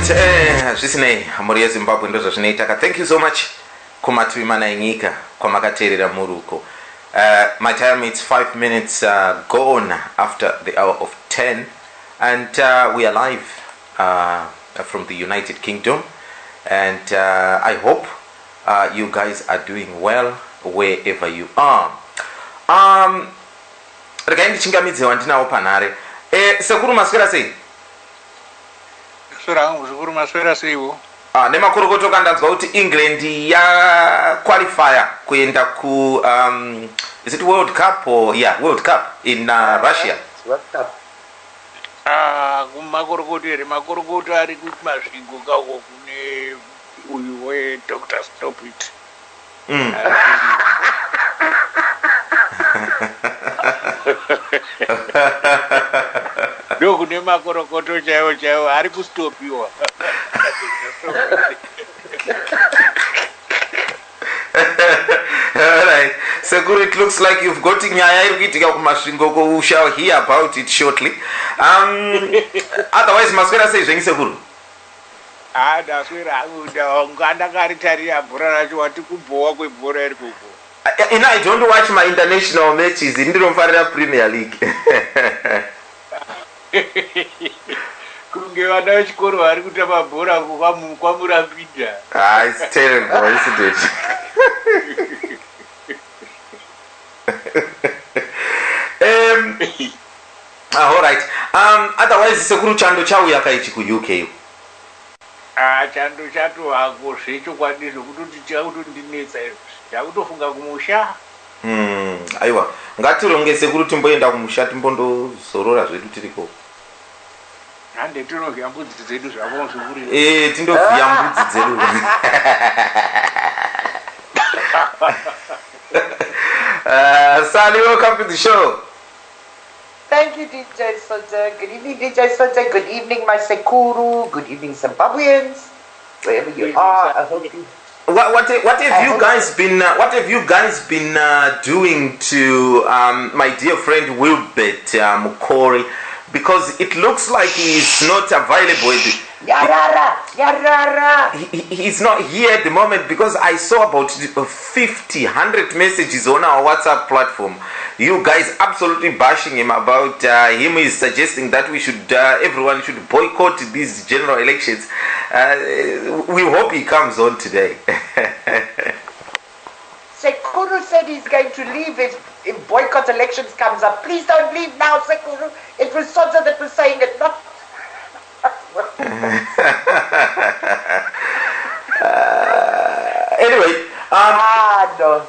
zvisinei mhuri yezimbabwe ndo zvazvinoitaka. Thank you so much kumativi mana enyika kwamakateerera muruko. My time is 5 minutes gone after the hour of 10 and we are live from the United Kingdom and I hope you guys are doing well wherever you are. Regai ndichingamidze wandinawo panhare. Sekuru maswera sei? Zvikuru maswera seiwo. Nemakurukota kandanzwa kuti England ya qualifier kuenda ku is it World Cup or World Cup in Russia. World Cup. Makurukota ari kuti masvingo kako kune uyu we Dr. Stop It. Kune makorokoto chaiwo ari kustopiwa. Alright, Sekuru, it looks like you've got nyaya iri kuitika kumasvingo. We shall hear about it shortly. Otherwise maswera sei zvenyu Sekuru? Ndaswera ndakaritarira bhora racho wati kubhowa kwebhora iri koko. I don't watch my international matches. Ndinofarira Premier League. Kunge vana vechikoro vari kutamba bhora kwamurapidha. It's terrible, isn't it? All right. Otherwise Sekuru chando chauya kaichi ku UK. Chando chato hako zvechokwadi zvekutoti chakutondinetsa izvo. Chakutofunga kumusha. Aiwa, ngatironge Sekuru timboenda kumusha timbondozorora zvedu tiriko. Hande tinovhiya mbudzi dzedu zvavo zvikuru. Tindovhiya mbudzi dzedu. Sally, welcome to the show. Thank you, DJ Sodza. Good evening, DJ Sodza. Good evening, my Sekuru. Good evening, Zimbabweans. Wherever you are, I hope you. What have you guys been? What have you guys been doing to my dear friend Wilbert Mukori? Because it looks like he's not available. He's not here at the moment because I saw about 50, 100 messages on our WhatsApp platform. You guys absolutely bashing him about him is suggesting that we should, everyone should boycott these general elections. We hope he comes on today. Sekuru said he's going to leave if boycott elections comes up. Please don't leave now, Sekuru. It was Sodza that was saying it, not... Anyway, no.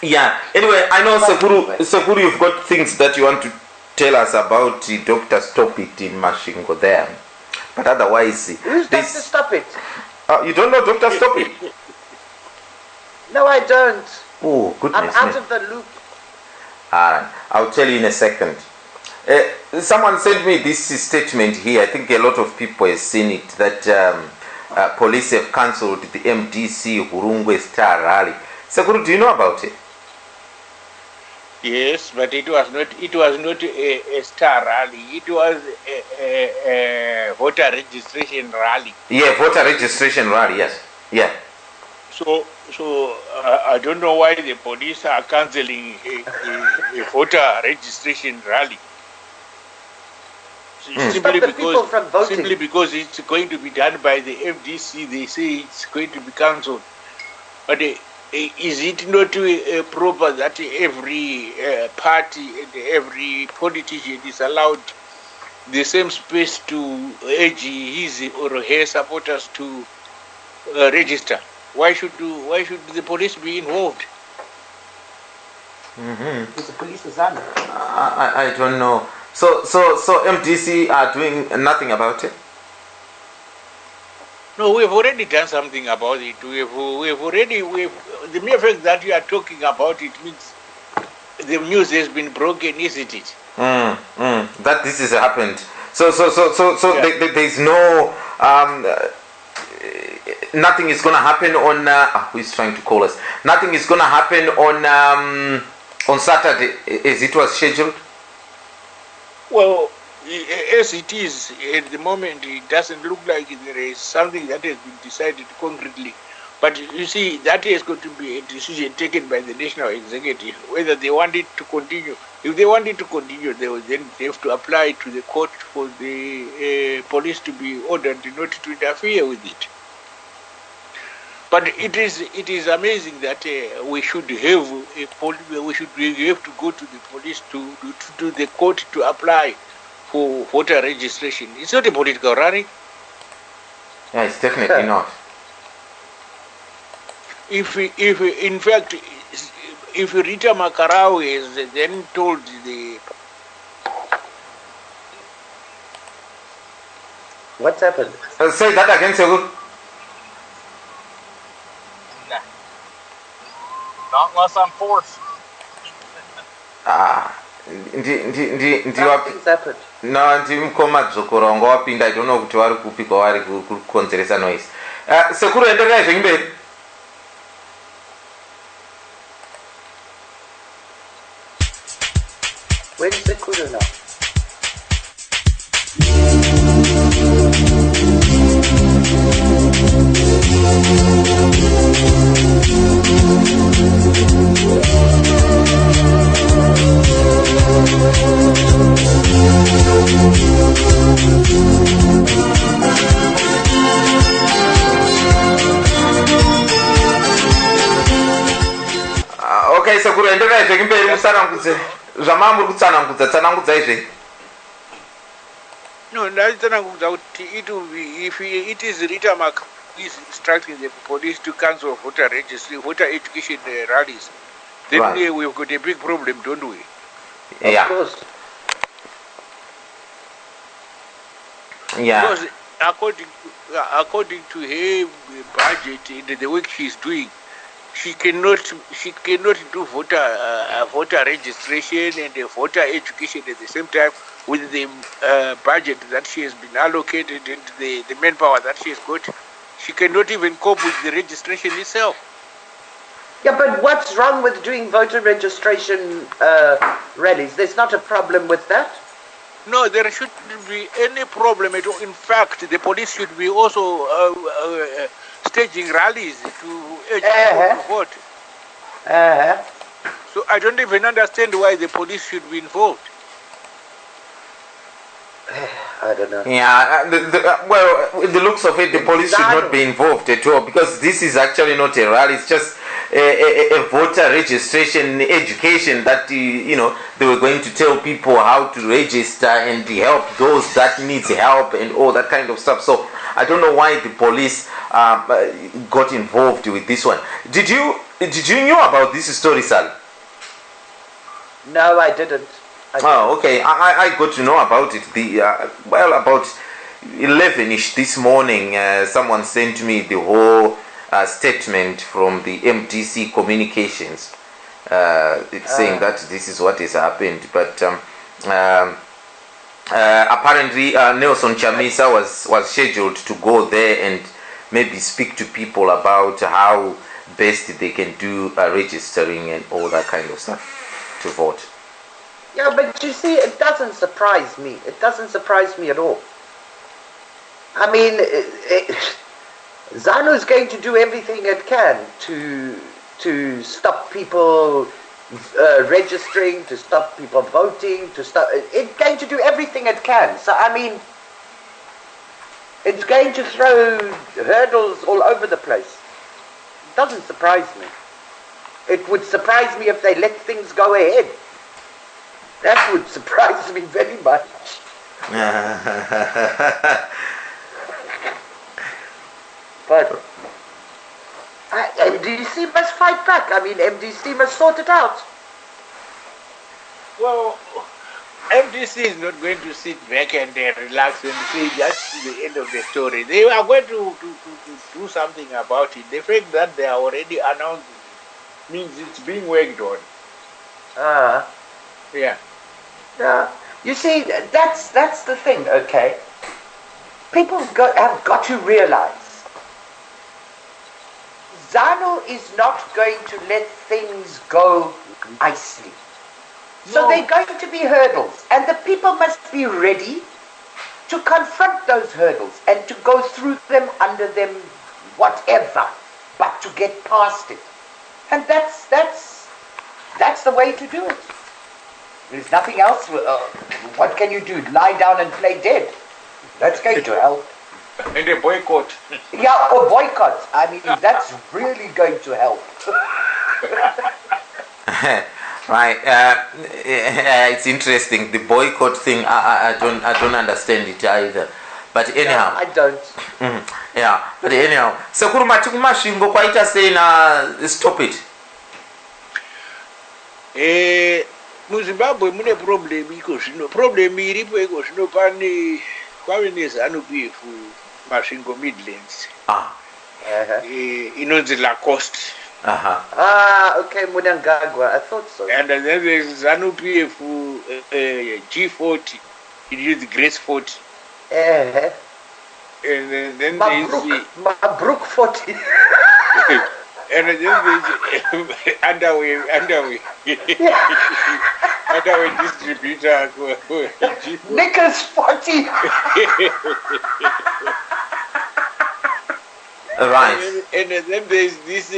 Yeah, anyway, I know Sekuru, you've got things that you want to tell us about Dr. Stop It in Mashingo there. But otherwise... Who's Dr. Stop It? You don't know Dr. Stop It? No, I don't. Oh, goodness. I'm out of the loop. I'll tell you in a second. Someone sent me this statement here. I think a lot of people have seen it, that police have cancelled the MDC Hurungwe Star Rally. Sekuru, do you know about it? Yes, but it was not a star rally. It was a voter registration rally. Yeah, voter registration rally, yes. Yeah. So I don't know why the police are cancelling a voter registration rally. Simply because it's going to be done by the FDC, they say it's going to be cancelled. But is it not proper that every party and every politician is allowed the same space to urge his or her supporters to register? Why should the police be involved? Because the police is on. I don't know. So MDC are doing nothing about it? No, we've already done something about it. We've the mere fact that you are talking about it means the news has been broken, isn't it? That this has happened. So yeah. There's no nothing is gonna happen on who is trying to call us? Nothing is gonna happen on Saturday as it was scheduled. Well, as it is at the moment, it doesn't look like there is something that has been decided concretely. But you see, that is going to be a decision taken by the National Executive, whether they want it to continue. If they want it to continue, they will then have to apply to the court for the police to be ordered not to interfere with it. But it is amazing that we should have we have to go to the police to the court to apply for voter registration. It's not a political rally. Yeah, it's definitely not. If in fact, if Rita Makarau is then told the... What's happened? Say that again, Segun. Not unless I'm forced. Nothing's happened. No, ndimukoma dzokorongo wapinda. I don't know kuti vari kupi kwavari kukonzeresa noise. Sekuru enderai zvekumberi. Where's Sekuru now? Okay, Sekuru enderai zvekumberi musarangudze. Zvamamuri kutsanangudzai zve. No, it will be, if it is Rita Makarau is instructing the police to cancel voter registry, voter education rallies, then Right. we've got a big problem, don't we? Yeah. Of course. Yeah. Because according to her budget and the work she's doing, she cannot do voter registration and voter education at the same time with the budget that she has been allocated and the manpower that she has got. She cannot even cope with the registration itself. Yeah, but what's wrong with doing voter registration rallies? There's not a problem with that. No, there shouldn't be any problem at all. In fact, the police should be also staging rallies to urge people to vote. So I don't even understand why the police should be involved. I don't know. Yeah, well, with the looks of it, the police should not be involved at all, because this is actually not a rally. It's just a voter registration education that they were going to tell people how to register and help those that needs help and all that kind of stuff. So I don't know why the police got involved with this one. Did you know about this story, Sal? No, I didn't. Oh, okay. I got to know about it. About 11ish this morning, someone sent me the whole statement from the MDC communications. It's saying that this is what has happened. But apparently, Nelson Chamisa was scheduled to go there and maybe speak to people about how best they can do registering and all that kind of stuff to vote. Yeah, but you see, it doesn't surprise me. It doesn't surprise me at all. I mean, ZANU's going to do everything it can to stop people registering, to stop people voting, to stop. It's going to do everything it can. So I mean, it's going to throw hurdles all over the place. It doesn't surprise me. It would surprise me if they let things go ahead. That would surprise me very much. But MDC must fight back. I mean, MDC must sort it out. Well, MDC is not going to sit back and relax and say that's the end of the story. They are going to do something about it. The fact that they are already announced means it's being worked on. Yeah. Yeah. You see, that's the thing, okay? People have got to realize ZANU is not going to let things go nicely. So there are going to be hurdles, and the people must be ready to confront those hurdles and to go through them, under them, whatever, but to get past it. And that's the way to do it. There's nothing else. What can you do? Lie down and play dead? That's going to help. And a boycott. Yeah, or boycott. I mean, that's really going to help. Right. It's interesting. The boycott thing. I don't understand it either. But anyhow. No, I don't. Yeah. But anyhow. Sekuruma tikumashingo kwaita say na stop it. Muzimbabwe mune problem iko zvino. Problem iripo iko zvino pane kwave neZANU-PF masvingo Midlands. Inonzi Lacoste. Okay, Mnangagwa. I thought so. And then there's ZANU-PF G40. It is Grace 40. And then there's Mabruk 40. and then there's underway. Underway distributor. Nichols 40. Right. And then there's this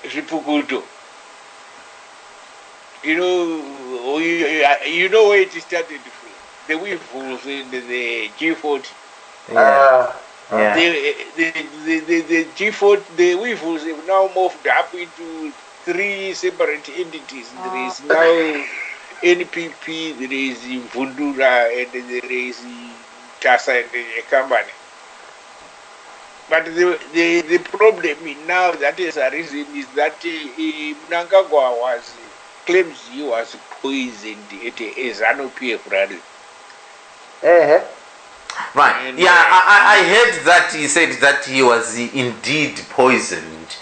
Ripukulto. You know where it started from. The Weevils in the G40. The G40, the Weevils have now moved up into 3 separate entities. There is now NPP, there is Vundura, and there is Tasa and the company. But the problem now that is arisen is that Mnangagwa claims he was poisoned at a ZANU-PF rally. Right. And, yeah, I heard that he said that he was indeed poisoned.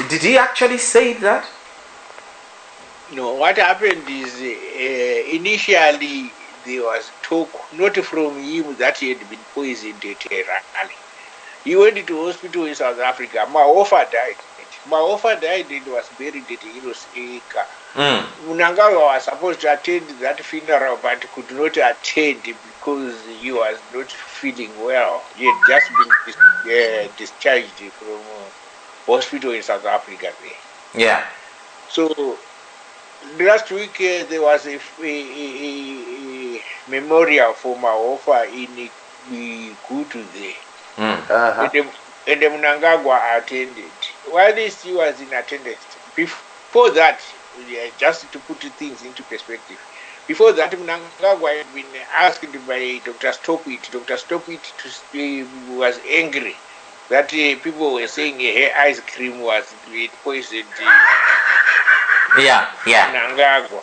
Did he actually say that? No, what happened is initially there was talk, not from him, that he had been poisoned at a rally. He went to hospital in South Africa. Maofa died. Maofa died and was buried at Heroes Acre. Mnangagwa was supposed to attend that funeral but could not attend because he was not feeling well. He had just been discharged from hospital in South Africa there. Yeah. So last week there was a memorial for Maofa in Gutu there. And the Mnangagwa attended. While he was in attendance, before that, just to put things into perspective, before that, Mnangagwa had been asked by Dr. Stopit. Dr. Stopit was angry that people were saying her ice cream was poisoned Mnangagwa.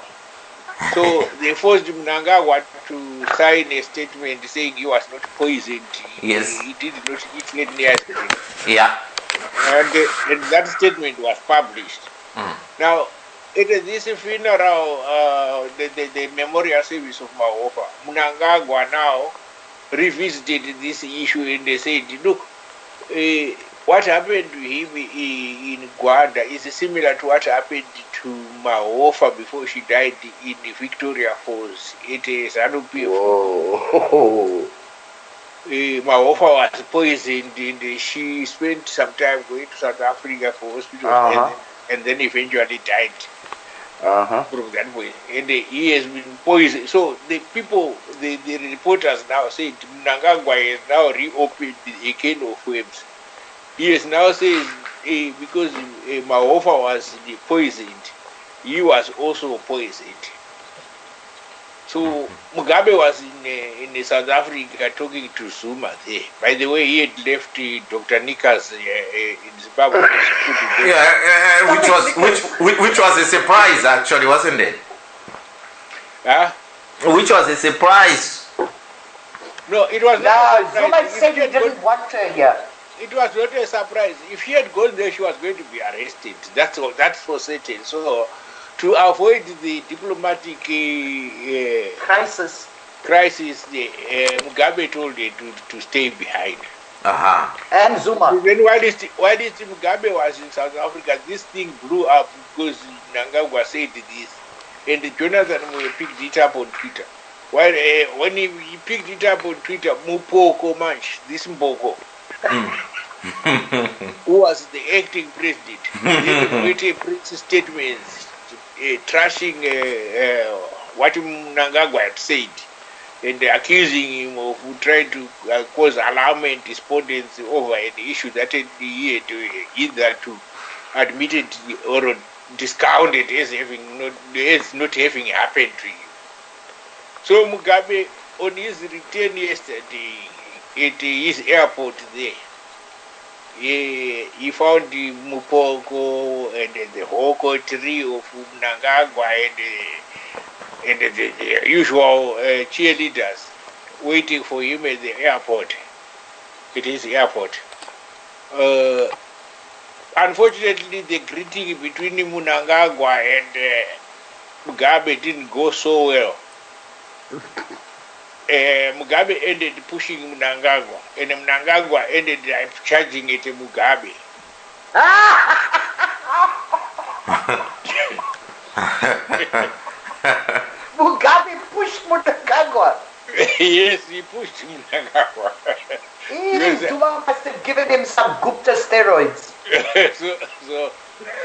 So they forced Mnangagwa to sign a statement saying he was not poisoned. Yes. He did not eat any ice cream. Yeah. And that statement was published. Now, at this funeral, the memorial service of Maofa, Mnangagwa now revisited this issue and they said, look, what happened to him in Gwanda is similar to what happened to Maofa before she died in Victoria Falls. It is Whoa. Maofa was poisoned and she spent some time going to South Africa for hospital and then eventually died from that way. And he has been poisoned. So the people, the reporters now said Mnangagwa has now reopened a can of worms. He has now said because Maofa was poisoned, he was also poisoned. So Mugabe was in South Africa talking to Zuma there. By the way, he had left Dr. Nikas in Zimbabwe. Which was a surprise, actually, wasn't it? Which was a surprise. No, it was not. No, Zuma said he didn't want her here. It was not a surprise. If she had gone there, she was going to be arrested. That's all. That's for certain. So, to avoid the diplomatic crisis, Mugabe told her to stay behind. And Zuma. Then while Mugabe was in South Africa, this thing blew up because Mnangagwa said this, and Jonathan picked it up on Twitter. While when he picked it up on Twitter, Mupoko Manch, this Mboko, who was the acting president, made a press statement trashing what Mnangagwa had said, and accusing him of trying to cause alarm and despondency over an issue that he had either to admitted or discounted as not having happened to him. So Mugabe, on his return yesterday at his airport there, he found the Mupoko and the Hoko tree of Mnangagwa and the usual cheerleaders waiting for him at the airport. It is the airport. Unfortunately, the greeting between Mnangagwa and Mugabe didn't go so well. Mugabe ended pushing Mnangagwa, and Mnangagwa ended charging it to Mugabe. Mugabe pushed Mnangagwa. Yes, he pushed Mnangagwa. Zuma must have given him some Gupta steroids.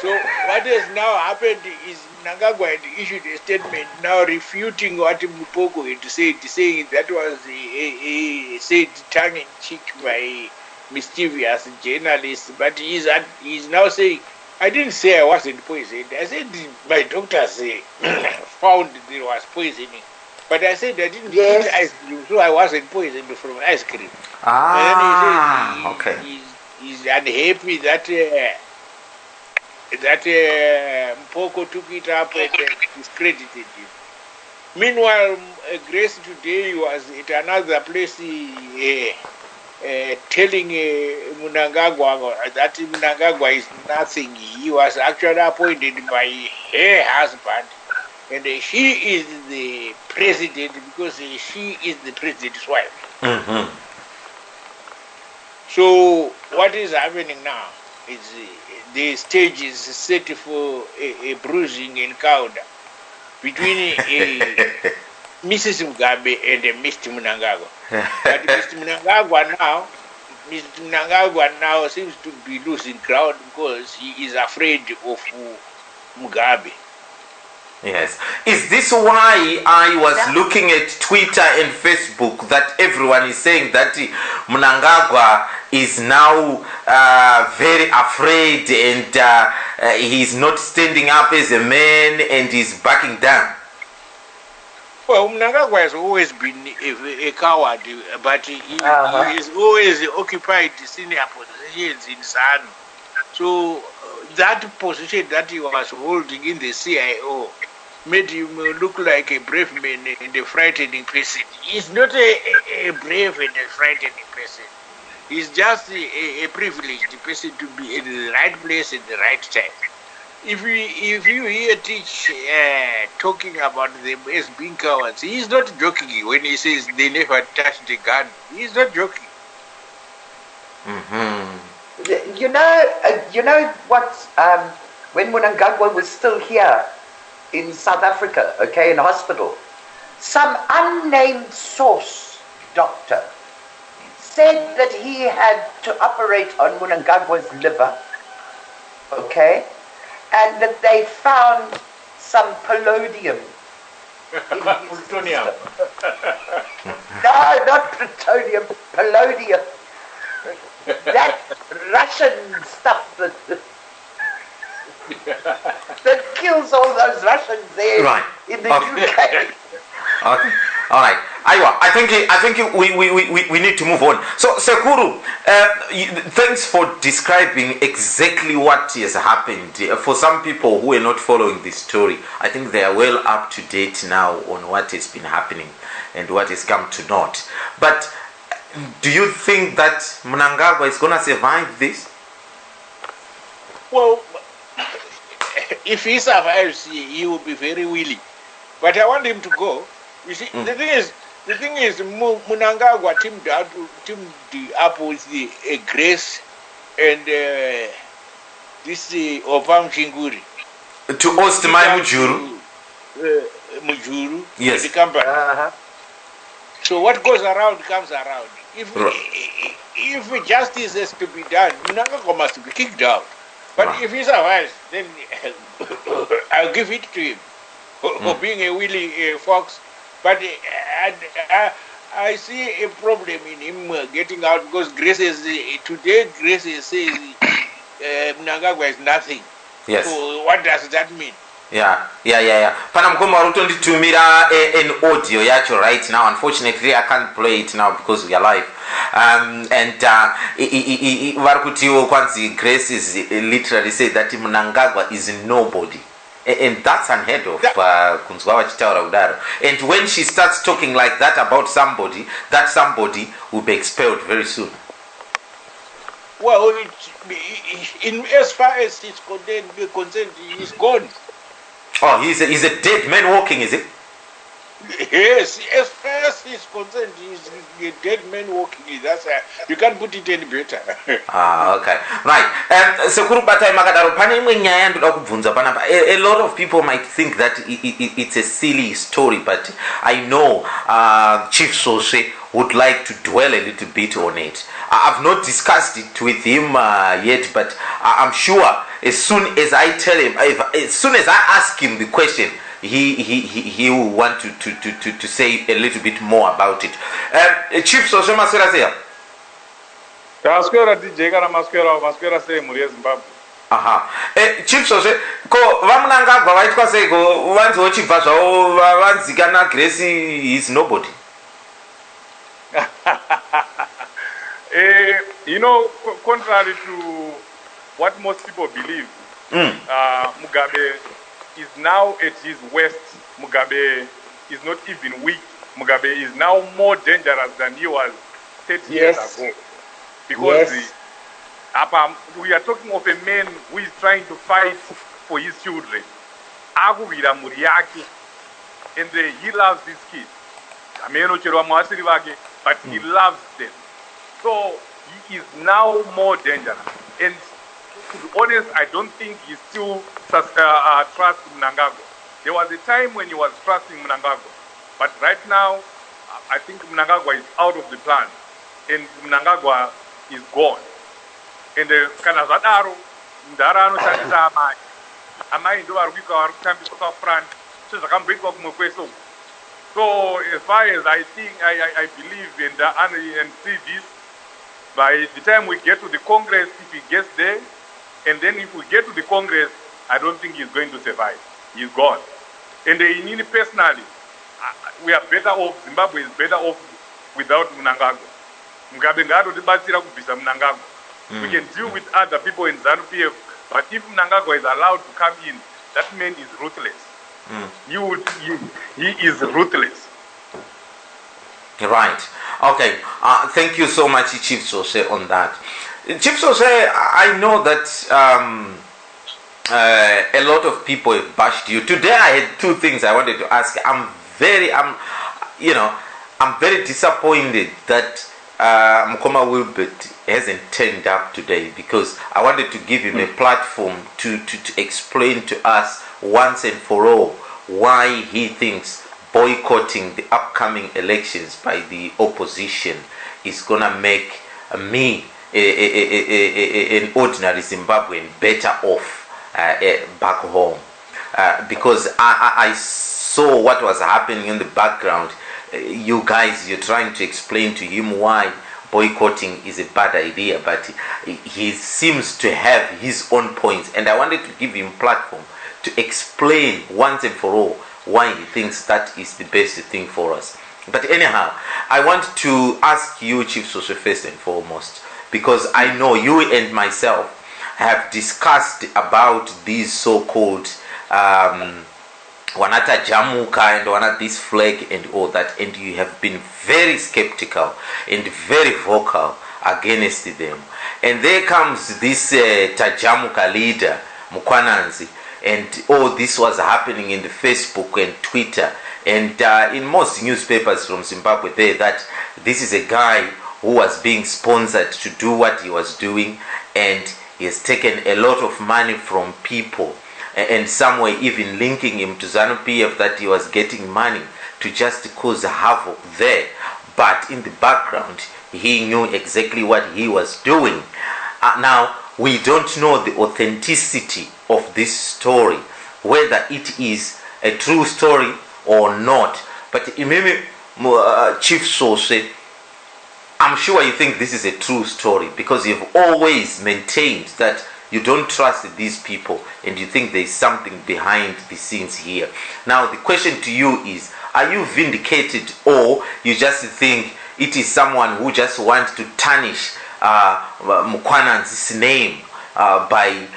So what has now happened is Mnangagwa had issued a statement now refuting what Mupoko had said, saying that was said tongue-in-cheek by mischievous journalists. But he's now saying, I didn't say I wasn't poisoned. I said my doctors found there was poisoning. But I said I didn't eat ice cream, so I wasn't poisoned from ice cream. And then he says he's unhappy that Mpoko took it up and discredited him. Meanwhile, Grace today was at another place telling Mnangagwa that Mnangagwa is nothing. He was actually appointed by her husband, and she is the president because she is the president's wife. Mm-hmm. So what is happening now is the stage is set for a bruising encounter between Mrs. Mugabe and Mr. Mnangagwa. But Mr. Mnangagwa now seems to be losing ground because he is afraid of Mugabe. Yes. Is this why I was looking at Twitter and Facebook that everyone is saying that Mnangagwa is now very afraid and he's not standing up as a man and he's backing down? Well, Mnangagwa has always been a coward, but he is always occupied senior positions in SANU. So that position that he was holding in the CIO made him look like a brave man and a frightening person. He's not a brave and a frightening person. He's just a privileged person to be in the right place at the right time. If you hear Teach talking about them as being cowards, he's not joking when he says they never touched the gun. He's not joking. Mm-hmm. You know what? When Mnangagwa was still here in South Africa, okay, in hospital, some unnamed source doctor said that he had to operate on Mnangagwa's liver, okay, and that they found some palladium in his Plutonium. No, not plutonium, palladium. That Russian stuff that kills all those Russians there in the UK. Okay. All right. I think we need to move on. So Sekuru, thanks for describing exactly what has happened. For some people who are not following this story, I think they are well up to date now on what has been happening and what has come to naught. But do you think that Mnangagwa is going to survive this? Well, if he survives, he will be very willing. But I want him to go. You see, the thing is, The thing is, Mnangagwa teamed up with the Grace and this Opam Chinguri. To host my Mujuru. Mujuru. Yes. The company. So what goes around comes around. If justice has to be done, Mnangagwa must be kicked out. But if he survives, then I'll give it to him for being a willy fox. But I see a problem in him getting out because Grace is today. Grace says Mnangagwa is nothing. Yes. So what does that mean? Yeah. Pana mkoma warutonditumira an audio yacho right now. Unfortunately, I can't play it now because we are live. Varukutiwo kwanzi Grace is literally said that Mnangagwa is nobody. And that's unheard of. And when she starts talking like that about somebody, that somebody will be expelled very soon. Well, as far as he's concerned, he's gone. Oh, he's a dead man walking, is it? Yes, as far as he's concerned, he's a dead man walking. That's you can't put it any better. Okay, right. A lot of people might think that it's a silly story, but I know Chief Sose would like to dwell a little bit on it. I've not discussed it with him yet, but I'm sure as soon as I tell him, as soon as I ask him the question, he will want to say a little bit more about it. Chief Sose Maswera say. Maswera say muri Zimbabwe. Aha. Chief Sose ko vamunangagwa vaitwa sei ko vanzi vochibva zvavo vanzikana Grace is nobody. You know, contrary to what most people believe, Mugabe is now at his worst. Mugabe is not even weak. Mugabe is now more dangerous than he was 30 years ago. Because we are talking of a man who is trying to fight for his children. And he loves his kids. But he loves them. So he is now more dangerous. And to be honest, I don't think he still trusts Mnangagwa. There was a time when he was trusting Mnangagwa. But right now, I think Mnangagwa is out of the plan. And Mnangagwa is gone. And kana zvadaro ndara anoshandisa amai ndo vari kuika vari kutambiswa pafront sezvakamboitwa kumwe kwese. So as far as I think, I believe and see this, by the time we get to the Congress, if he gets there, and then if we get to the Congress, I don't think he's going to survive. He's gone. And in personally, we are better off, Zimbabwe is better off without Mnangagwa. Mugabe ngaatotibatsira kubvisa Mnangagwa. We can deal with other people in ZANU-PF, but if Mnangagwa is allowed to come in, that man is ruthless. He is ruthless. Right. Okay. Thank you so much, Chief Sose, on that. Chief Sose, I know that a lot of people have bashed you. Today, I had two things I wanted to ask. I'm very disappointed that Mkoma Wilbert hasn't turned up today, because I wanted to give him a platform to explain to us once and for all why he thinks boycotting the upcoming elections by the opposition is gonna make me, an ordinary Zimbabwean, better off back home. Because I saw what was happening in the background. You guys, you're trying to explain to him why boycotting is a bad idea, but he seems to have his own points, and I wanted to give him platform to explain once and for all why he thinks that is the best thing for us. But anyhow, I want to ask you, Chief Sose, first and foremost, because I know you and myself have discussed about these so-called Wanata Jamuka and Wanata this flag and all that, and you have been very skeptical and very vocal against them. And there comes this Tajamuka leader, Mkwananzi, and all this was happening in the Facebook and Twitter, and in most newspapers from Zimbabwe there, that this is a guy who was being sponsored to do what he was doing, and he has taken a lot of money from people, and some were even linking him to ZANU-PF, that he was getting money to just cause havoc there. But in the background, he knew exactly what he was doing. Now, we don't know the authenticity of this story, whether it is a true story or not. But Chief Sose, I'm sure you think this is a true story, because you've always maintained that you don't trust these people and you think there's something behind the scenes here. Now, the question to you is, are you vindicated, or you just think it is someone who just wants to tarnish Mkwananzi's name by,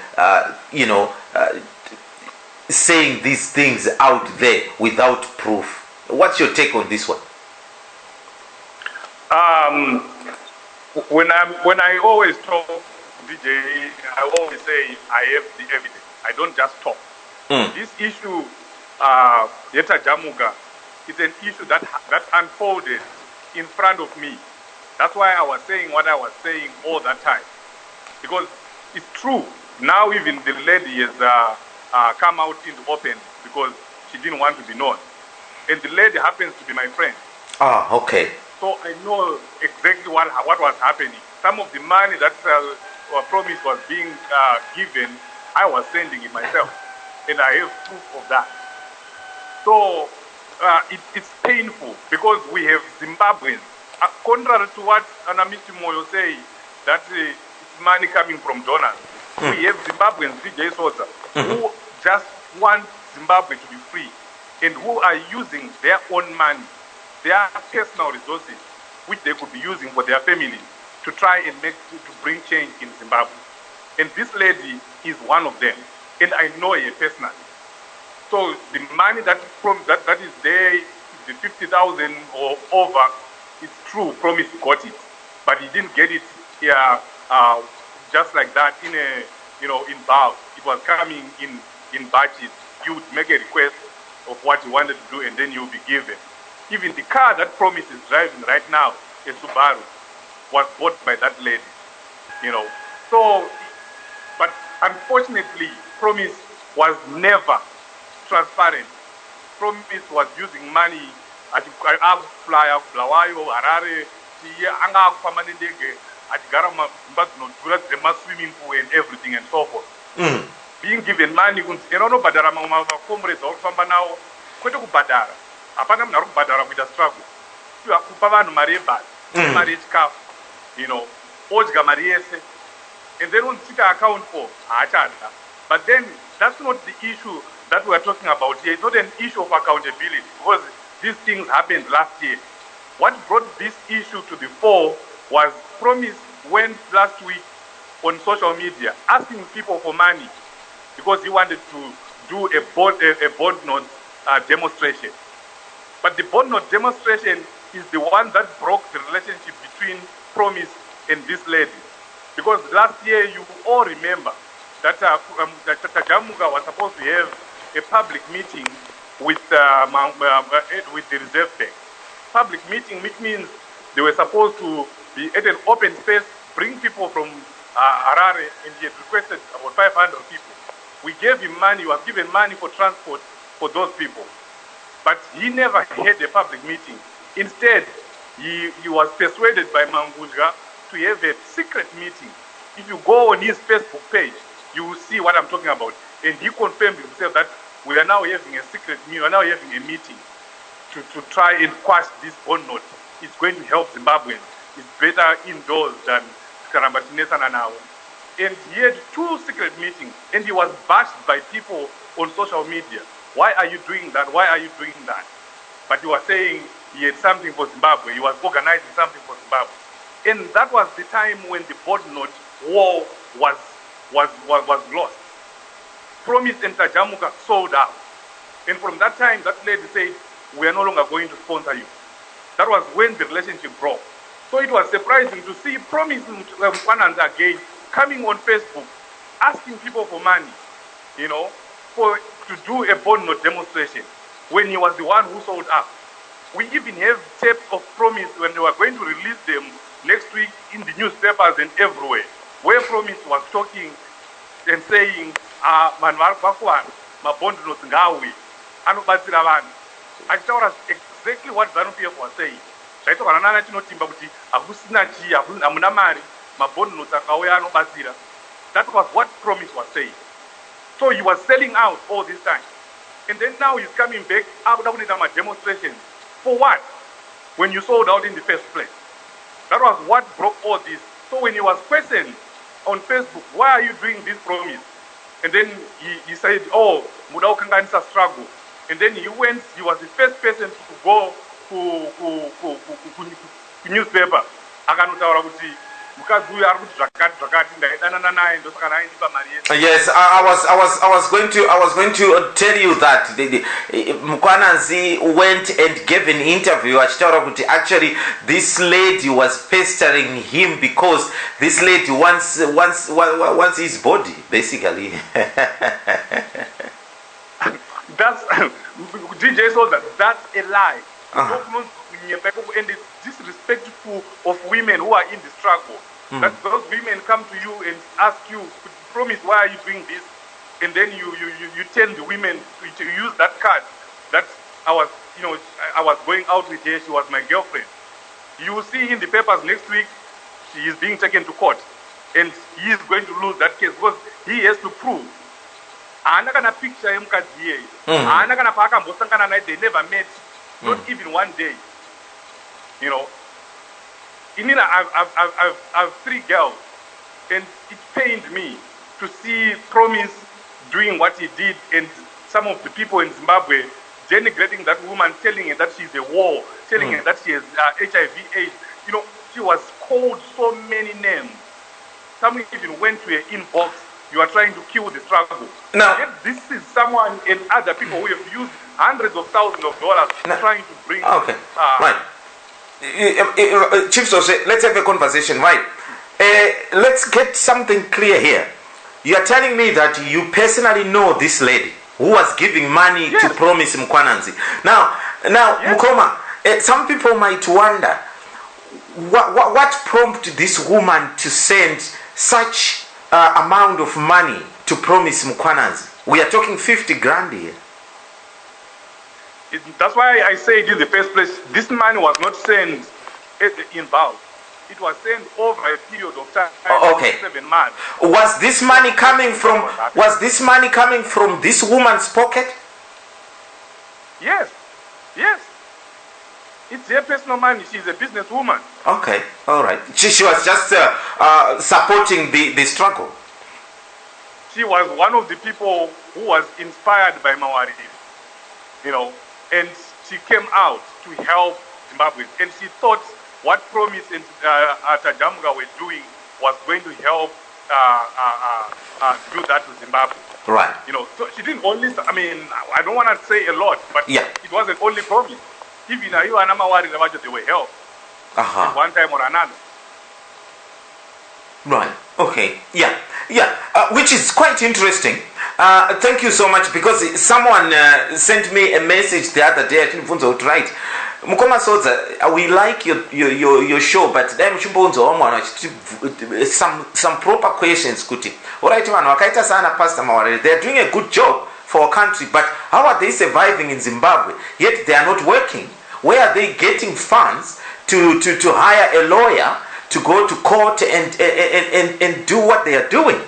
saying these things out there without proof? What's your take on this one? When I always talk, DJ, I always say I have the evidence. I don't just talk. This issue, Yeta Jamuga, is an issue that unfolded in front of me. That's why I was saying what I was saying all that time. Because it's true. Now even the lady has come out in the open because she didn't want to be known. And the lady happens to be my friend. Ah, okay. So I know exactly what was happening. Some of the money that Promise was being given, I was sending it myself. And I have proof of that. So it's painful because we have Zimbabweans. Contrary to what Anamiti Moyo say, that it's money coming from donors. We have Zimbabweans, DJ Sodza, who just want Zimbabwe to be free and who are using their own money, their personal resources, which they could be using for their families, to try and to bring change in Zimbabwe. And this lady is one of them, and I know her personally. So the money that is there, the 50,000 or over, it's true. Promise got it, but he didn't get it here just like that in bulk. It was coming in batches. You would make a request of what you wanted to do, and then you'll be given. Even the car that Promise is driving right now, a Subaru, was bought by that lady. So, but unfortunately, Promise was never transparent. Promise was using money. I fly out Blawayo, Harare, Anga Pamanendege, at Garama, the swimming pool and everything and so forth. Being given money, but Badarama comrades or now, Koto Badara. Apana mnaru Badara with a struggle. You are Kupavano Marieba, marriage calf, Ojga Mariese, and they don't sit account for Achada. But then that's not the issue that we are talking about here. It's not an issue of accountability, because these things happened last year. What brought this issue to the fore was Promise went last week on social media asking people for money because he wanted to do a bond note demonstration. But the bond note demonstration is the one that broke the relationship between Promise and this lady. Because last year, you all remember that Jamuga was supposed to have a public meeting with the Reserve Bank. Public meeting, which means they were supposed to be at an open space, bring people from Harare, and he had requested about 500 people. We gave him money, he was given money for transport for those people. But he never had a public meeting. Instead, he was persuaded by Manguzga to have a secret meeting. If you go on his Facebook page, you will see what I'm talking about. And he confirmed himself that we are now having a secret meeting, we are now having a meeting to try and quash this bond note. It's going to help Zimbabweans. It's better indoors than Karambatinesa now. And he had 2 secret meetings, and he was bashed by people on social media. Why are you doing that? Why are you doing that? But he was saying he had something for Zimbabwe. He was organizing something for Zimbabwe. And that was the time when the bond note war was lost. Promise and Tajamuka sold out. And from that time, that lady said, we are no longer going to sponsor you. That was when the relationship broke. So it was surprising to see Promise Mkwananzi again coming on Facebook, asking people for money, to do a Bono demonstration when he was the one who sold up. We even have tapes of Promise when they were going to release them next week in the newspapers and everywhere, where Promise was talking and saying, man varikwakuwana, mabondo notingawi, anobatsira vanhu. Achitaura exactly what ZANU-PF was saying. Zvaitaurwa nana Chinotimba kuti hakusina chi, hamuna mari, mabondo notakauya anobatsira. That was what Promise was saying. So he was selling out all this time. And then now he's coming back after a demonstration. For what? When you sold out in the first place. That was what broke all this. So when he was questioned on Facebook, why are you doing this Promise? And then he said, oh, Mudau Kanganisa struggle. And then he was the first person to go to newspaper. Akanutaura kuti mukazi ari kuti zvakati ndaidana naye ndosaka naindipa mari yedu. Yes, I was going to tell you that Mkwananzi went and gave an interview achitaura kuti actually this lady was pestering him because this lady wants his body basically. That's DJ Sodza, that's a lie. And it's disrespectful of women who are in the struggle. That those women come to you and ask you, Promise, why are you doing this? And then you tell the women to use that card that I was going out with her, she was my girlfriend. You will see in the papers next week, she is being taken to court. And he is going to lose that case because he has to prove. Ana kana picture yemukadzi iyeyi. Ana kana paakambosangana naye, they never met, not even one day. You know, Inina, I've 3 girls, and it pained me to see Promise doing what he did, and some of the people in Zimbabwe denigrating that woman, telling her that she's a war, telling her that she has HIV/AIDS. You know, she was called so many names. Some even went to her inbox. You are trying to kill the struggle. Now, yet this is someone and other people who have used hundreds of thousands of dollars trying to bring. Okay, right. Chief Sose, let's have a conversation, right? Let's get something clear here. You are telling me that you personally know this lady who was giving money to Promise Mkwananzi. Now, Mkoma, some people might wonder what prompted this woman to send such amount of money to Promise Mkwananzi. We are talking 50 grand here. That's why I said in the first place, this money was not sent in bulk. It was sent over a period of time. Okay. 7 months. Was this money coming from this woman's pocket? Yes. Yes. It's her personal money. She's a businesswoman. Okay. All right. She was just supporting the struggle. She was one of the people who was inspired by Mawari. You know, and she came out to help Zimbabwe. And she thought what Promise and Tajamuga were doing was going to help do that to Zimbabwe. Right. You know, so she didn't only, I mean, I don't want to say a lot, but it wasn't only Promise. Even you and Mawari, they were helped at one time or another. Right. Okay. Yeah. Which is quite interesting. Thank you so much, because someone sent me a message the other day. I think it's right. Mukoma Sodza, we like your show, but then some proper questions. Kuti. Alright, wakaita sana Pastor Mawari. They're doing a good job for our country, but how are they surviving in Zimbabwe? Yet they are not working. Where are they getting funds to hire a lawyer to go to court and do what they are doing?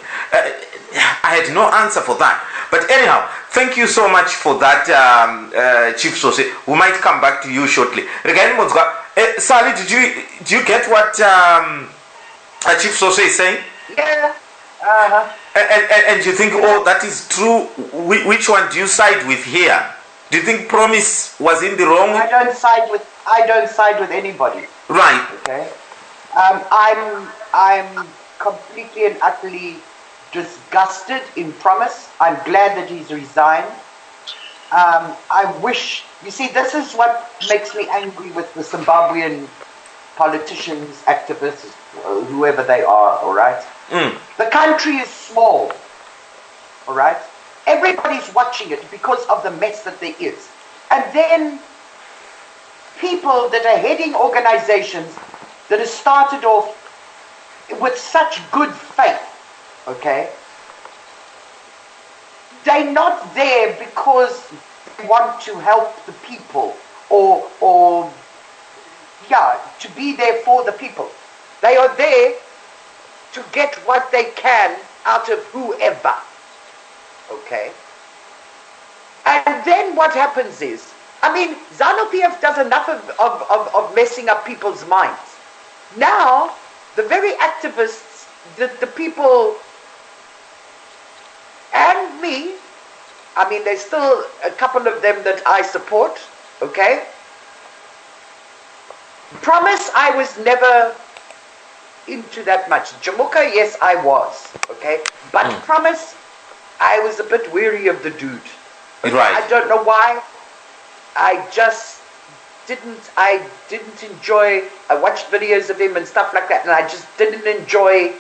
I had no answer for that. But anyhow, thank you so much for that, Chief Sose. We might come back to you shortly. Regarding Sally, did you get what Chief Sose is saying? Yeah. And you think, oh, that is true? Which one do you side with here? Do you think Promise was in the wrong? I don't side with anybody. Right. Okay. I'm completely and utterly disgusted in Promise. I'm glad that he's resigned. I wish, you see, this is what makes me angry with the Zimbabwean politicians, activists, whoever they are, all right? The country is small, all right? Everybody's watching it because of the mess that there is. And then people that are heading organizations that have started off with such good faith, okay? They're not there because they want to help the people or to be there for the people. They are there to get what they can out of whoever, okay? And then what happens is, I mean, ZANU-PF does enough of messing up people's minds. Now, the very activists, the people, and me, I mean, there's still a couple of them that I support, okay? Promise, I was never into that much. Jamuka, yes, I was, okay? But Promise, I was a bit weary of the dude. Right. I don't know why. I just didn't enjoy, I watched videos of him and stuff like that, and I just didn't enjoy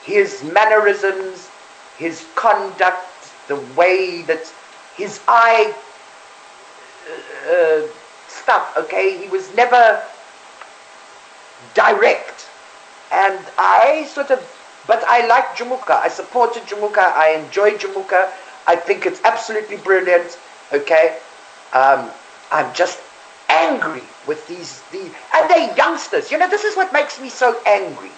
his mannerisms, his conduct, the way that his eye stuff, okay? He was never direct. And I but I like Jamuka. I supported Jamuka. I enjoy Jamuka. I think it's absolutely brilliant, okay? I'm just angry with these, and they're youngsters. You know, this is what makes me so angry.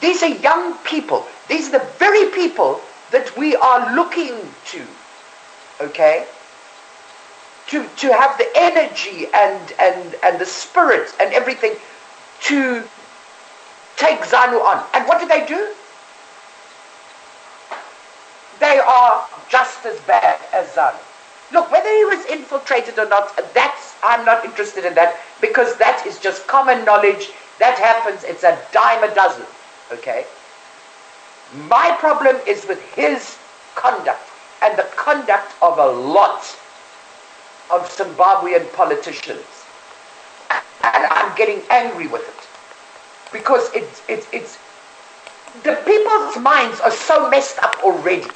These are young people. These are the very people that we are looking to, okay? To have the energy and the spirit and everything to take ZANU on. And what do? They are just as bad as ZANU. Look, whether he was infiltrated or not, I'm not interested in that, because that is just common knowledge. That happens, it's a dime a dozen, okay? My problem is with his conduct, and the conduct of a lot of Zimbabwean politicians. And I'm getting angry with it. Because it's the people's minds are so messed up already,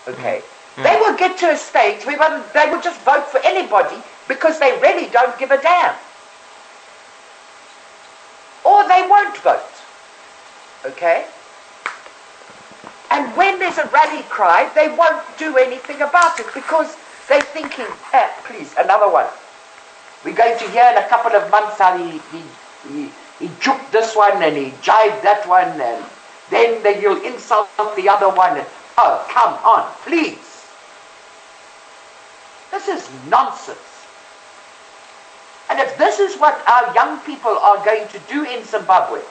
okay? They will get to a stage where they will just vote for anybody because they really don't give a damn. Or they won't vote, okay? And when there's a rally cry, they won't do anything about it because they're thinking, please, another one. We're going to hear in a couple of months how he juked this one and he jived that one, and then you'll insult the other one. And, oh, come on, please. This is nonsense. And if this is what our young people are going to do in Zimbabwe,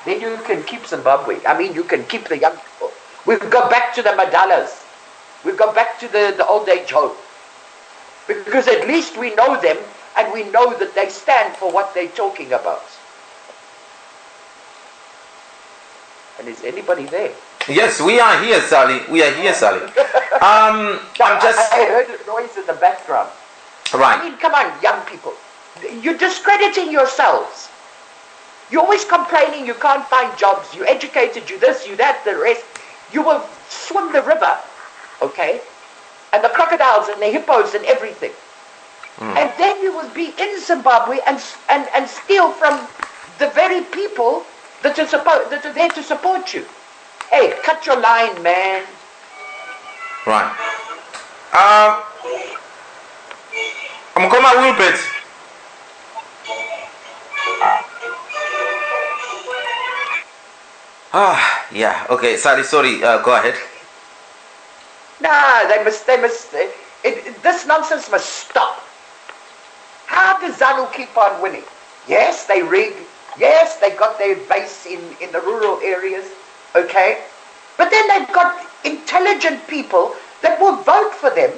then you can keep Zimbabwe. I mean, you can keep the young people. We'll go back to the Madalas. We'll go back to the old age home. Because at least we know them, and we know that they stand for what they're talking about. And is anybody there? Yes, we are here, Sally. We are here, Sally. I heard a noise in the background. Right. I mean, come on, young people. You're discrediting yourselves. You're always complaining you can't find jobs. You educated, you this, you that, the rest. You will swim the river, okay? And the crocodiles and the hippos and everything. And then you will be in Zimbabwe and steal from the very people that are there to support you. Hey, cut your line, man. Right. I'm coming a little bit. Yeah. Okay, Sally, sorry. Go ahead. Nah, this nonsense must stop. How does ZANU keep on winning? Yes, they rig. Yes, they got their base in the rural areas. Okay? But then they've got intelligent people that will vote for them.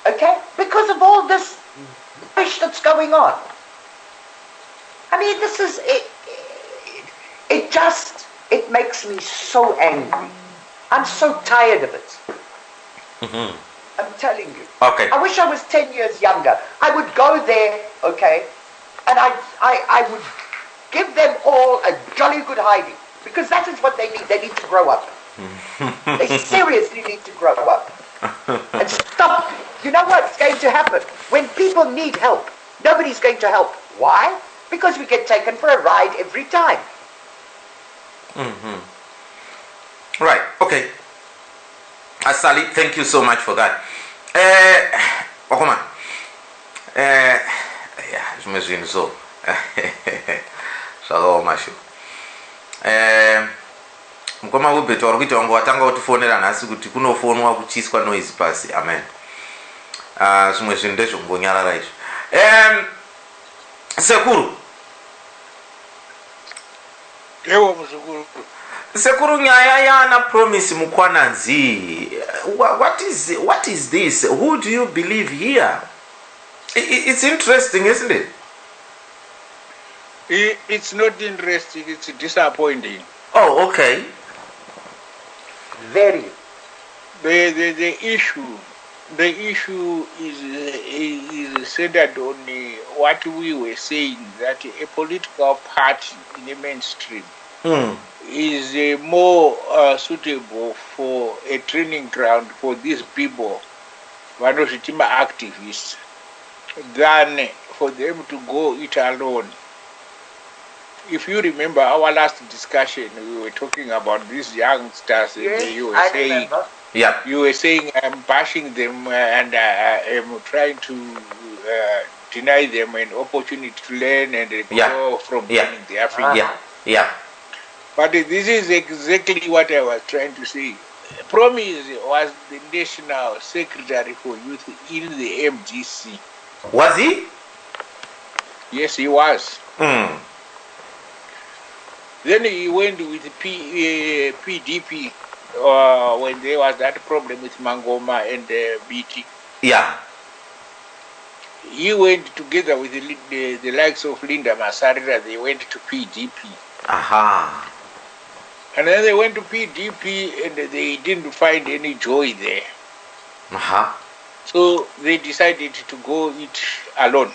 Okay? Because of all this push that's going on. I mean, this is... It makes me so angry. I'm so tired of it. I'm telling you. Okay. I wish I was 10 years younger. I would go there, okay, and I would give them all a jolly good hiding, because that is what they need. They need to grow up. They seriously need to grow up and stop. You know what's going to happen? When people need help, nobody's going to help. Why? Because we get taken for a ride every time. Right, okay. Asali, thank you so much for that. Okoma. Yeah, j'imagine so. Shaka mashu. Mukoma ubeto warikuita wangu watanga utifonera nasi kuti kunofonwa kuchiswa noise pasi. Amen. Zvimwe zvinhu ndezvongonyarara izvo. Sekuru. Ewo muzukuru. Sekuru nyaya yana Promise Mkwananzi. What is this? Who do you believe here? It's interesting, isn't it? It's not interesting, it's disappointing. Oh, okay. Very. The issue is centered on what we were saying, that a political party in the mainstream is more suitable for a training ground for these people, Vanoshitima activists, than for them to go it alone. If you remember our last discussion, we were talking about these youngsters. Yes, You were I saying, remember. Yeah. you were saying I'm bashing them and I'm trying to deny them an opportunity to learn and grow from learning their field. Yeah. But this is exactly what I was trying to say. Promise was the National Secretary for Youth in the MDC. Was he? Yes, he was. Then he went with PDP when there was that problem with Mangoma and BT. Yeah. He went together with the likes of Linda Masarira. They went to PDP. Aha. And then they went to PDP and they didn't find any joy there. Aha. So they decided to go it alone.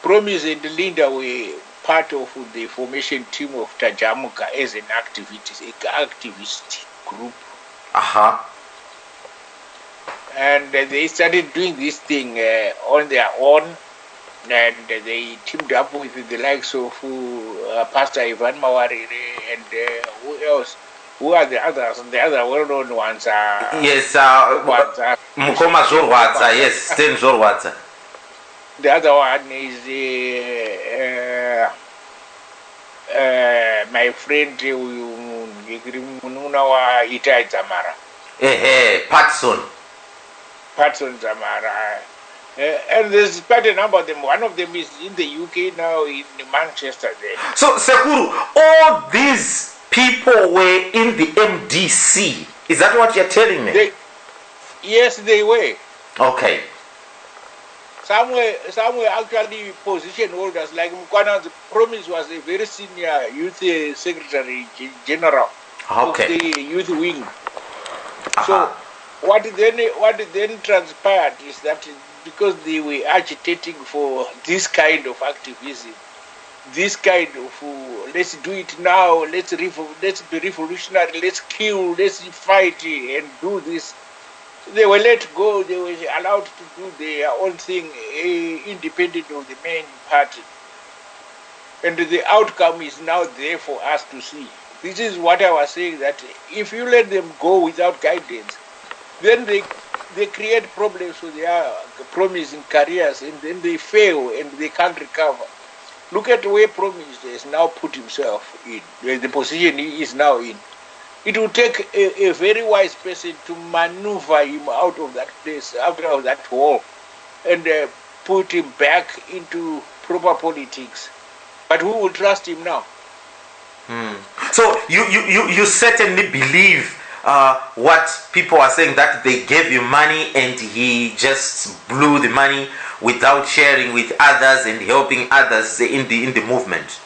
Promise and Linda were part of the formation team of Tajamuka as an activist group. Aha. And they started doing this thing on their own, and they teamed up with the likes of Pastor Ivan Mawarire and who else? Who are the others? The other well-known ones are... Yes, Mkoma Zorwatza, yes, Sten Zorwatza. The other one is my friend Mununa Itai Zamara. Patson Zamara. And there's quite a number of them. One of them is in the UK now, in Manchester there. So, Sekuru, all these people were in the MDC. Is that what you're telling me? Yes, they were. Okay. Some were actually position holders, like Mkwananzi. Promise was a very senior youth secretary general of the youth wing. So what then transpired is that because they were agitating for this kind of activism, this kind of let's do it now, let's be revolutionary, let's kill, let's fight and do this. They were let go, they were allowed to do their own thing independent of the main party. And the outcome is now there for us to see. This is what I was saying, that if you let them go without guidance, then they create problems for their promising careers, and then they fail and they can't recover. Look at where Promise has now put himself in, the position he is now in. It will take a very wise person to maneuver him out of that place, out of that hole, and put him back into proper politics. But who will trust him now? So you certainly believe what people are saying, that they gave you money and he just blew the money without sharing with others and helping others in the movement.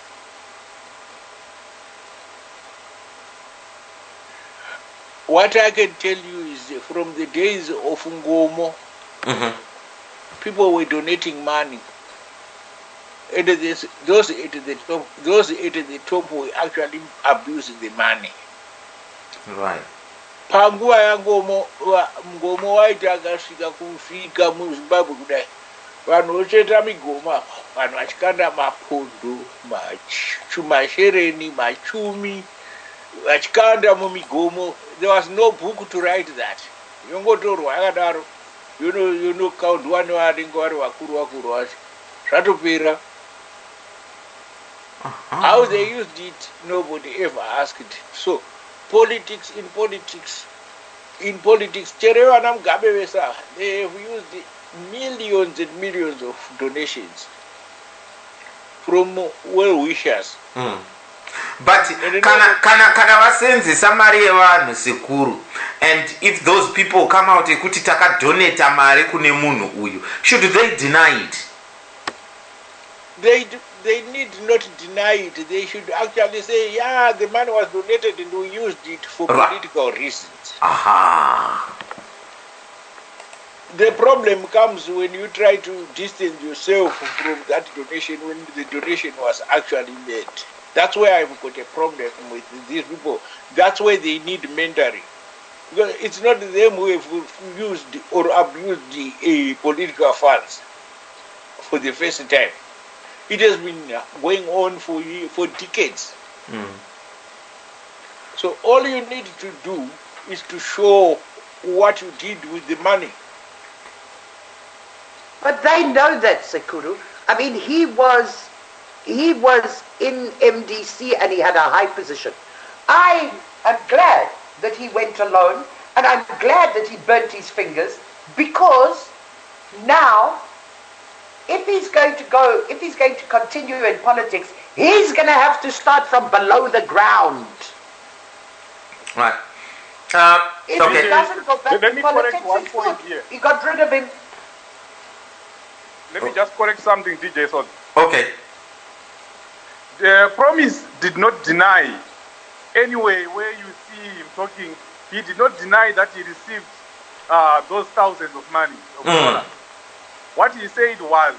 What I can tell you is from the days of Ngomo, people were donating money. And those at the top were actually abusing the money. Right. Panguva yangomo ngomo waiti akasvika kufika muZimbabwe kudai vanhu vocheta migomo apa vanhu vachikanda mapondo mashereni machumi vachikanda mumigomo. There was no book to write that. Yongotorwa yakadaro yonokauntwa nevanenge vari vakuru vacho zvatopera. How they used it, nobody ever asked. So in politics, Cherevana Mugabe Vesa, they have used millions and millions of donations from well-wishers. But kana vasenzesa mari yevanhu sekuru, and if those people come out ekuti takadonata mari kune munhu uyu, should they deny it? They need not deny it. They should actually say, yeah, the money was donated and we used it for political reasons. Aha. The problem comes when you try to distance yourself from that donation when the donation was actually made. That's where I've got a problem with these people. That's why they need mentoring. Because it's not them who have used or abused the political funds for the first time. It has been going on for decades. So all you need to do is to show what you did with the money. But they know that, Sekuru. I mean, he was in MDC and he had a high position. I am glad that he went alone, and I'm glad that he burnt his fingers, because now, if he's going to continue in politics, he's going to have to start from below the ground. Right. If Okay. he doesn't go back Let to me politics, correct one it's point good. here. He got rid of him. Let me just correct something, DJ Sodza. Okay. The Promise did not deny, anyway, where you see him talking, he did not deny that he received those thousands of money. Of dollars. What he said was,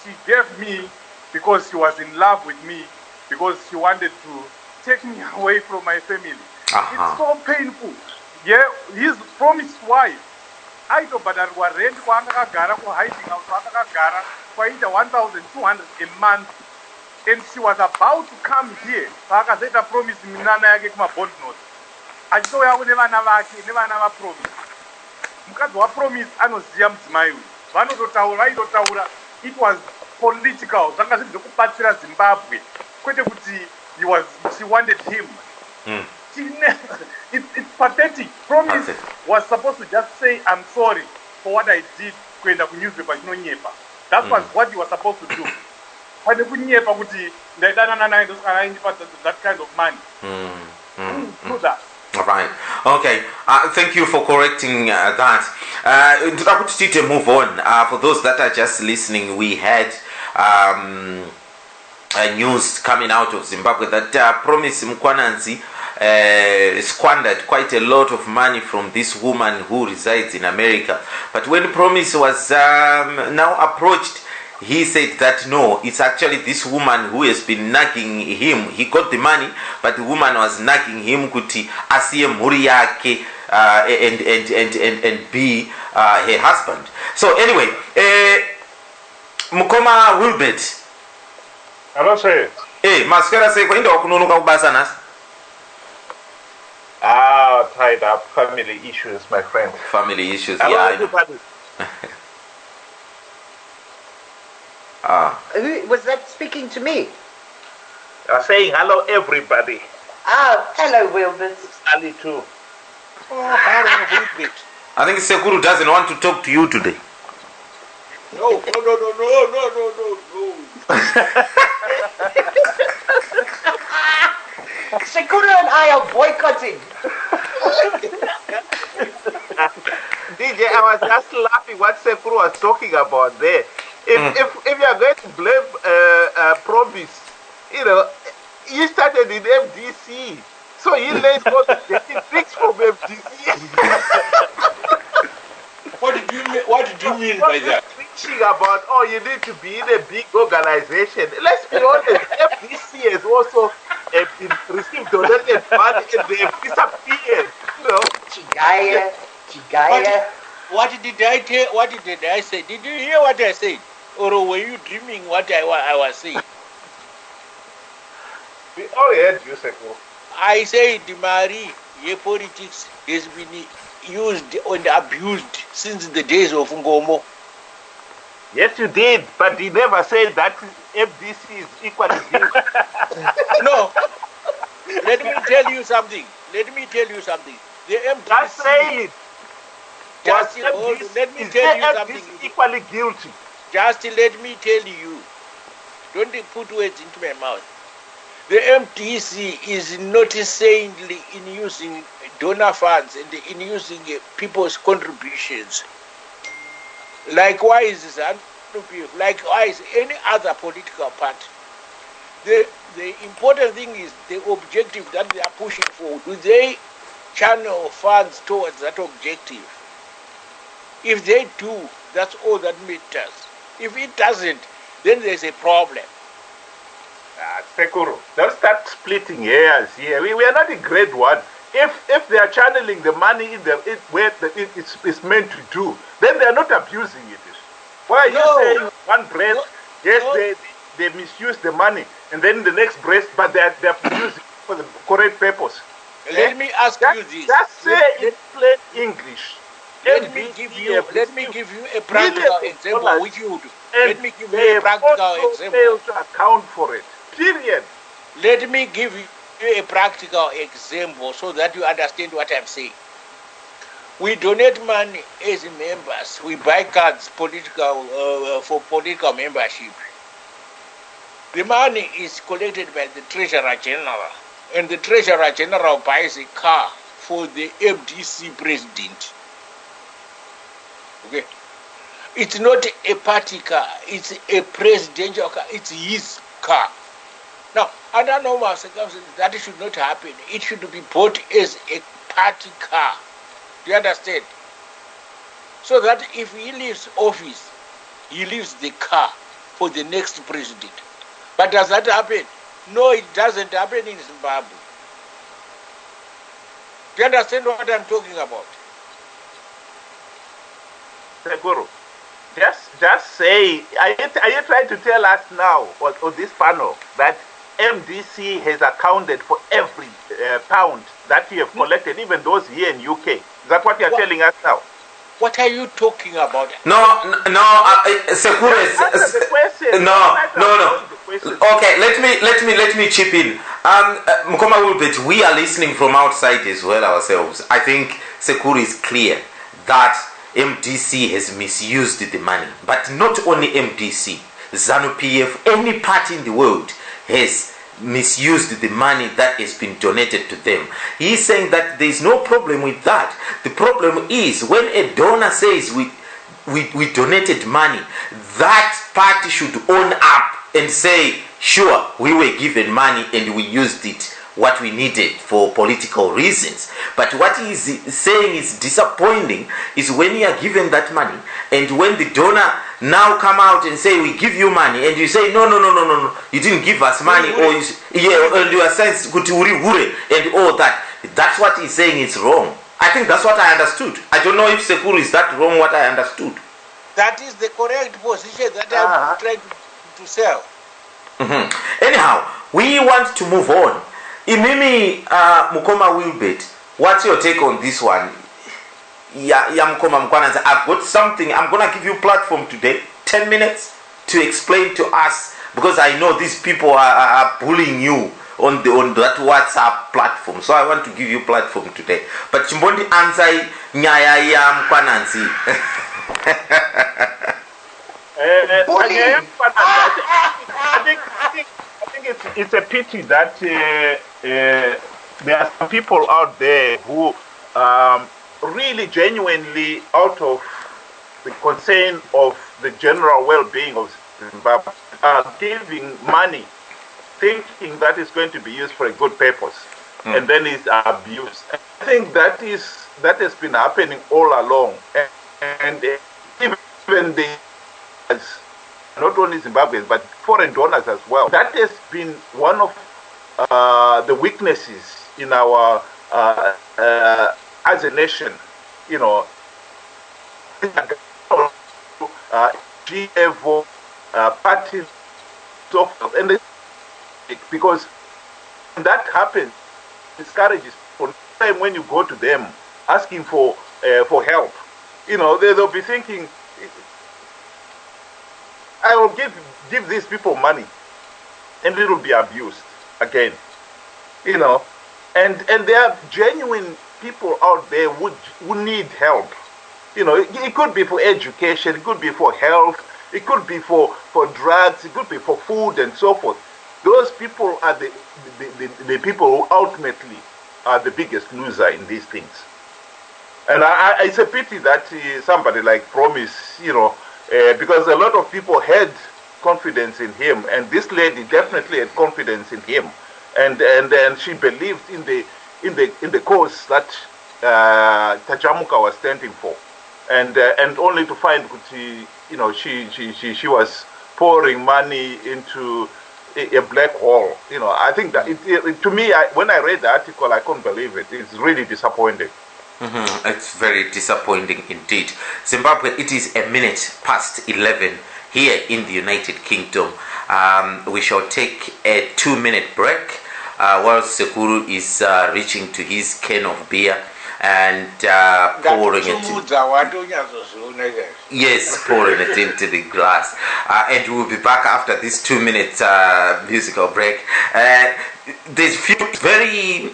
she gave me because she was in love with me, because she wanted to take me away from my family. It's so painful. Yeah, his Promised wife, aitobhadharwa rent kwaangakagara kuhiding house kwaakagara kwaita 1,200 a month, and she was about to come here paakazoita Promise minana yake kumabond notes achitouya kune vana vake nevana vaPromise. Mukadzi waPromise anoziva mudzimai uyu, vaitotaura it was political, zvanga zviri zvekubatsira Zimbabwe, kwete kuti she wanted him. It's pathetic. Promise was supposed to just say, I'm sorry for what I did kuenda kunewspaper chinonyepa. That was what he was supposed to do. Pane kunyepa kuti ndaidana naye ndosikaindipa that kind of money. Do that. Right. Okay. Thank you for correcting that. To move on. For those that are just listening, we had news coming out of Zimbabwe that Promise Mkwananzi squandered quite a lot of money from this woman who resides in America. But when Promise was now approached, he said that no, it's actually this woman who has been nagging him. He got the money, but the woman was nagging him kuti asiye mhuri yake and be her husband. So anyway, Mukoma Wilbert. Hello, sir. Hey, maskera say kwenda wakunonoka kubasa nasi. Tied up family issues, my friend. Family issues. Hello, Yeah, I know. everybody. Who was that speaking to me? Saying hello, everybody. Hello, Wilbert. Ali too. I think Sekuru doesn't want to talk to you today. No. Sekuru and I are boycotting. DJ, I was just laughing what Sekuru was talking about there. If you are going to blame Promise, you know, he started in MDC, so he learned all the tricks from MDC. What did you mean by that? Preaching about, you need to be in a big organization. Let's be honest, FDC has also received donated money and they have disappeared. Chigaya. What did I tell? What did I say? Did you hear what I said, or were you dreaming what I was saying? We all heard you, Sekuru. I said Mari, politics has been used and abused since the days of Ngomo. Yes, you did, but you never said that FDC is equally guilty. No. Let me tell you something. The MDC. Just say it. Let me tell you something. Equally guilty. Just let me tell you. Don't put words into my mouth. The MDC is not saintly in using donor funds and in using people's contributions. Likewise, likewise any other political party. The important thing is the objective that they are pushing for. Do they channel funds towards that objective? If they do, that's all that matters. If it doesn't, then there's a problem. Sekuru, don't start splitting hairs here. We are not in grade one. If they are channeling the money in where it's meant to do, then they are not abusing it. Why are you saying one breath? Yes, they misuse the money, and then the next breath, but they are using it for the correct purpose. Let me ask you this. Just say in plain English. Let me give you a practical example. Which you do. Let me give you a practical example. Fail to account for it. Period. Let me give you a practical example so that you understand what I'm saying. We donate money as members. We buy cards for political membership. The money is collected by the Treasurer General, and the Treasurer General buys a car for the MDC president. Okay, it's not a party car; it's a presidential car. It's his car. Now, under normal circumstances, that should not happen. It should be bought as a party car. Do you understand? So that if he leaves office, he leaves the car for the next president. But does that happen? No, it doesn't happen in Zimbabwe. Do you understand what I'm talking about? Sekuru, just say, are you trying to tell us now, on this panel, that MDC has accounted for every pound that you have collected, even those here in UK? Is that what you're telling us now? What are you talking about? Sekuru, no. Okay, let me chip in. Mkoma Wilbert, we are listening from outside as well ourselves. I think Sekuru is clear that MDC has misused the money, but not only MDC, ZANU-PF, any party in the world has misused the money that has been donated to them. He's saying that there is no problem with that. The problem is when a donor says we donated money, that party should own up and say, sure, we were given money and we used it what we needed for political reasons. But what he is saying is disappointing is when you are given that money and when the donor now come out and say we give you money and you say no, you didn't give us money, or and you are saying and all that. That's what he's saying is wrong. I think that's what I understood. I don't know if Sekuru is that wrong what I understood. That is the correct position that I'm trying to sell. Anyhow, we want to move on. Imimi Mukoma Wilbert, what's your take on this one? Mukoma Mkwananzi, I've got something. I'm gonna give you a platform today, 10 minutes, to explain to us, because I know these people are bullying you on that WhatsApp platform. So I want to give you a platform today. But Chimbondi ansai nyaya ya Mkwananzi. I think it's a pity that there are some people out there who really genuinely, out of the concern of the general well-being of Zimbabwe, are giving money thinking that is going to be used for a good purpose, and then it's abused. I think that has been happening all along, and even not only Zimbabweans but foreign donors as well. That has been one of the weaknesses in our as a nation, you know, G-level parties, so forth, and because when that happens, discourages people. Time when you go to them asking for help, you know, they'll be thinking, I will give these people money, and it will be abused again, you know, and there are genuine people out there who need help. You know, it could be for education, it could be for health, it could be for drugs, it could be for food and so forth. Those people are the people who ultimately are the biggest loser in these things. And it's a pity that somebody like Promise, you know, because a lot of people had confidence in him, and this lady definitely had confidence in him, and she believed in the cause that Tachamuka was standing for, and only to find that you know, she was pouring money into a black hole. You know, I think that to me, when I read the article, I couldn't believe it. It's really disappointing. It's very disappointing indeed. Zimbabwe, it is 11:01 here in the United Kingdom. We shall take a 2-minute break while Sekuru is reaching to his can of beer and pouring it. Yes, pouring it into the glass. And we'll be back after this 2-minute musical break. There's a few very,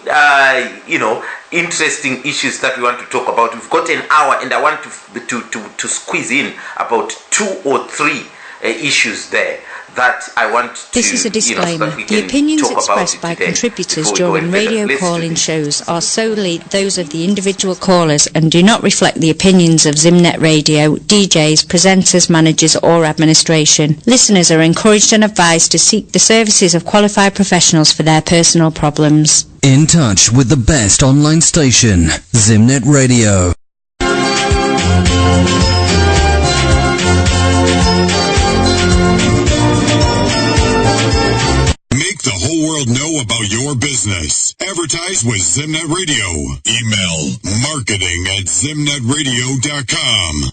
you know, interesting issues that we want to talk about. We've got an hour, and I want to squeeze in about 2 or 3 issues there that I want to. This is a disclaimer. The opinions expressed by contributors during radio call-in shows are solely those of the individual callers and do not reflect the opinions of Zimnet Radio, DJs, presenters, managers or administration. Listeners are encouraged and advised to seek the services of qualified professionals for their personal problems. In touch with the best online station, Zimnet Radio. The whole world know about your business. Advertise with Zimnet Radio. Email marketing@zimnetradio.com.